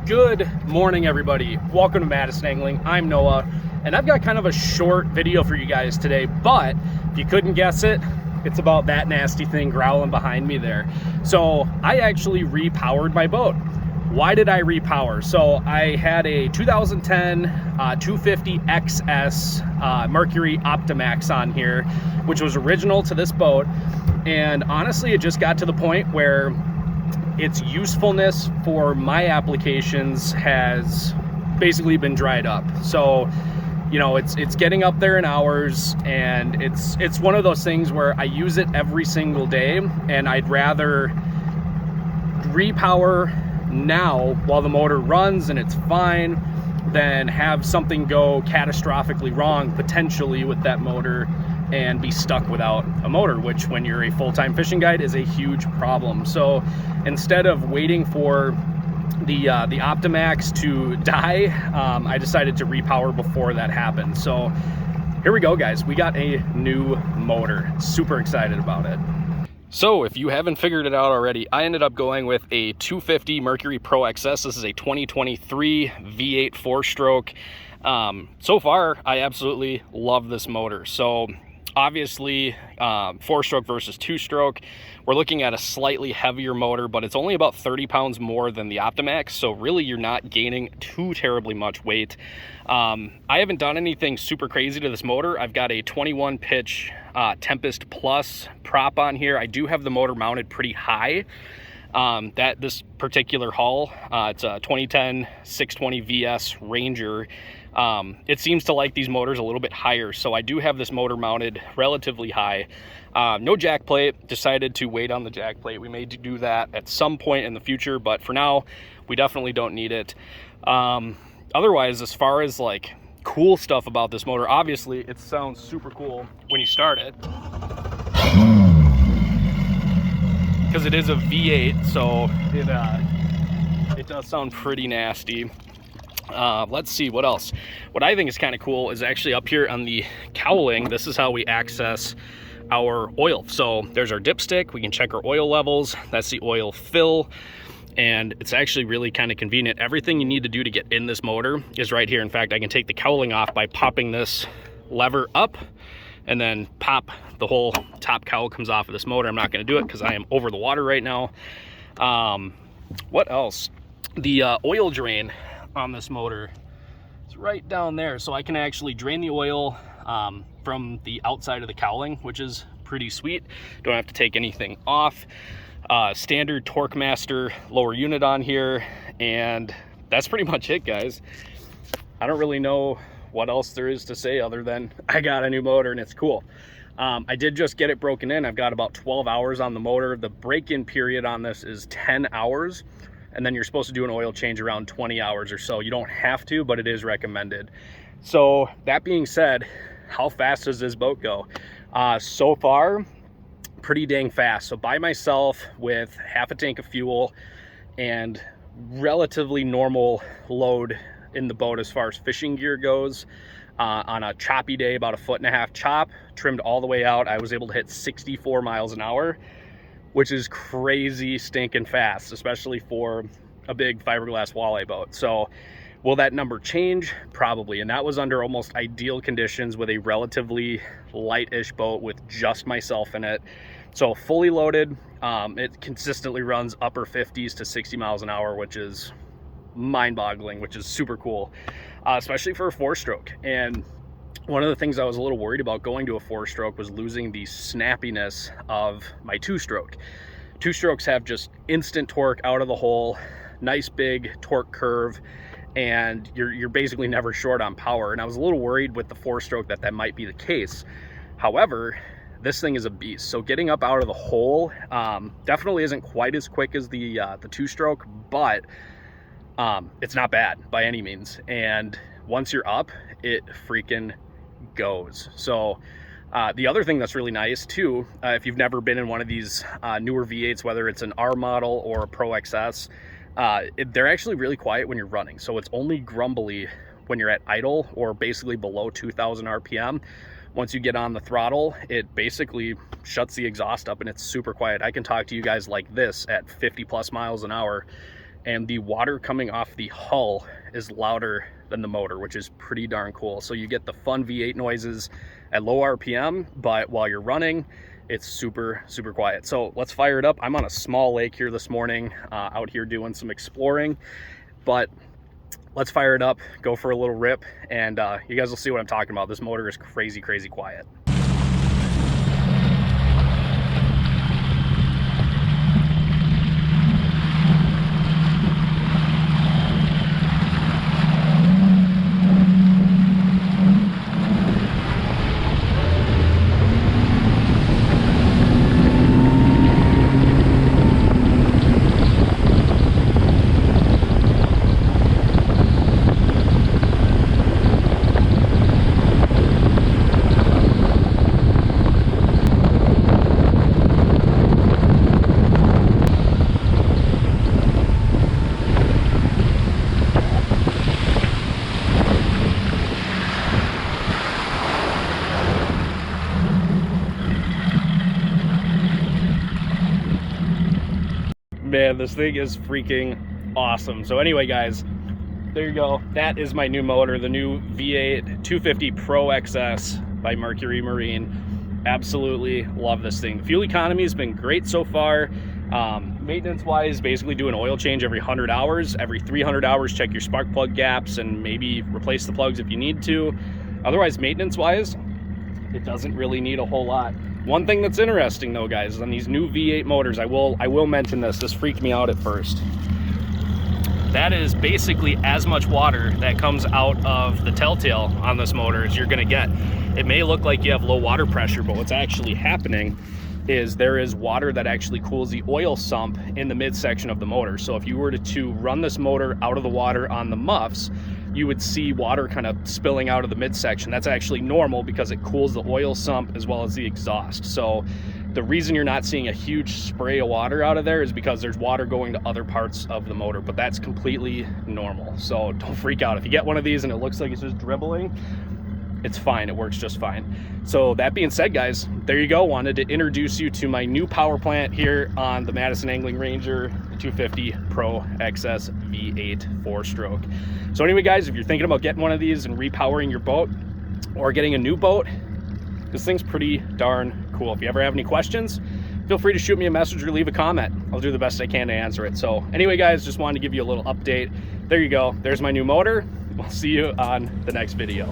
Good morning, everybody. Welcome to Madison Angling. I'm Noah, and I've got kind of a short video for you guys today, but if you couldn't guess it, it's about that nasty thing growling behind me there. So I actually repowered my boat. Why did I repower? So I had a 2010 250 XS Mercury Optimax on here, which was original to this boat. And honestly, it just got to the point where its usefulness for my applications has basically been dried up. So, you know, it's getting up there in hours, and it's one of those things where I use it every single day, and I'd rather repower now while the motor runs and it's fine than have something go catastrophically wrong potentially with that motor and be stuck without a motor, which when you're a full-time fishing guide is a huge problem. So instead of waiting for the Optimax to die, I decided to repower before that happened. So here we go, guys. We got a new motor. Super excited about it. So if you haven't figured it out already, I ended up going with a 250 Mercury Pro XS. This is a 2023 V8 4-stroke. So far, I absolutely love this motor. So obviously, 4-stroke versus 2-stroke, we're looking at a slightly heavier motor, but it's only about 30 pounds more than the Optimax, so really you're not gaining too terribly much weight. I haven't done anything super crazy to this motor. I've got a 21 pitch Tempest Plus prop on here. I do have the motor mounted pretty high. This particular hull, it's a 2010 620 VS Ranger. It seems to like these motors a little bit higher, so I do have this motor mounted relatively high. No jack plate. Decided to wait on the jack plate. We may do that at some point in the future, but for now we definitely don't need it. Otherwise, as far as like cool stuff about this motor, obviously it sounds super cool when you start it, because it is a V8, so it does sound pretty nasty. Let's see what else. What I think is kind of cool is actually up here on the cowling. This is how we access our oil. So there's our dipstick. We can check our oil levels. That's the oil fill, and it's actually really kind of convenient. Everything you need to do to get in this motor is right here. In fact, I can take the cowling off by popping this lever up, and then pop, the whole top cowl comes off of this motor. I'm not going to do it because I am over the water right now. What else? The oil drain on this motor is right down there, so I can actually drain the oil from the outside of the cowling, which is pretty sweet. Don't have to take anything off. Standard Torque Master lower unit on here, and that's pretty much it, guys. I don't really know what else there is to say other than I got a new motor and it's cool. I did just get it broken in. I've got about 12 hours on the motor. The break-in period on this is 10 hours. And then you're supposed to do an oil change around 20 hours or so. You don't have to, but it is recommended. So that being said, how fast does this boat go? So far, pretty dang fast. So by myself with half a tank of fuel and relatively normal load in the boat as far as fishing gear goes, on a choppy day, about 1.5 foot chop, trimmed all the way out, I was able to hit 64 miles an hour, which is crazy stinking fast, especially for a big fiberglass walleye boat. So will that number change? Probably. And that was under almost ideal conditions with a relatively light-ish boat with just myself in it. So fully loaded, it consistently runs upper 50s to 60 miles an hour, which is mind-boggling, which is super cool, especially for a 4-stroke. And one of the things I was a little worried about going to a 4-stroke was losing the snappiness of my 2-stroke. 2-strokes have just instant torque out of the hole, nice big torque curve, and you're basically never short on power. And I was a little worried with the 4-stroke that might be the case. However, this thing is a beast. So getting up out of the hole definitely isn't quite as quick as the 2-stroke, but it's not bad by any means. And once you're up, it freaking goes. So the other thing that's really nice too, if you've never been in one of these newer V8s, whether it's an R model or a Pro XS, they're actually really quiet when you're running. So it's only grumbly when you're at idle or basically below 2,000 RPM. Once you get on the throttle, it basically shuts the exhaust up and it's super quiet. I can talk to you guys like this at 50+ miles an hour and the water coming off the hull is louder than the motor, which is pretty darn cool. So you get the fun V8 noises at low RPM, but while you're running, it's super, super quiet. So let's fire it up. I'm on a small lake here this morning, out here doing some exploring, but let's fire it up, go for a little rip, and you guys will see what I'm talking about. This motor is crazy, crazy quiet. Man, this thing is freaking awesome. So anyway, guys, there you go. That is my new motor, the new V8 250 Pro XS by Mercury Marine. Absolutely love this thing. The fuel economy has been great so far. Maintenance wise, basically do an oil change every 100 hours. Every 300 hours, check your spark plug gaps and maybe replace the plugs if you need to. Otherwise, maintenance wise, it doesn't really need a whole lot. One thing that's interesting though, guys, on these new V8 motors, I will mention this. This freaked me out at first. That is basically as much water that comes out of the telltale on this motor as you're gonna get. It may look like you have low water pressure, but what's actually happening is there is water that actually cools the oil sump in the midsection of the motor. So if you were to run this motor out of the water on the muffs, you would see water kind of spilling out of the midsection. That's actually normal because it cools the oil sump as well as the exhaust. So the reason you're not seeing a huge spray of water out of there is because there's water going to other parts of the motor, but that's completely normal. So don't freak out. If you get one of these and it looks like it's just dribbling, it's fine, it works just fine. So that being said, guys, there you go. Wanted to introduce you to my new power plant here on the Madison Angling Ranger 250 Pro XS V8 4-stroke. So anyway, guys, if you're thinking about getting one of these and repowering your boat or getting a new boat, this thing's pretty darn cool. If you ever have any questions, feel free to shoot me a message or leave a comment. I'll do the best I can to answer it. So anyway, guys, just wanted to give you a little update. There you go. There's my new motor. We'll see you on the next video.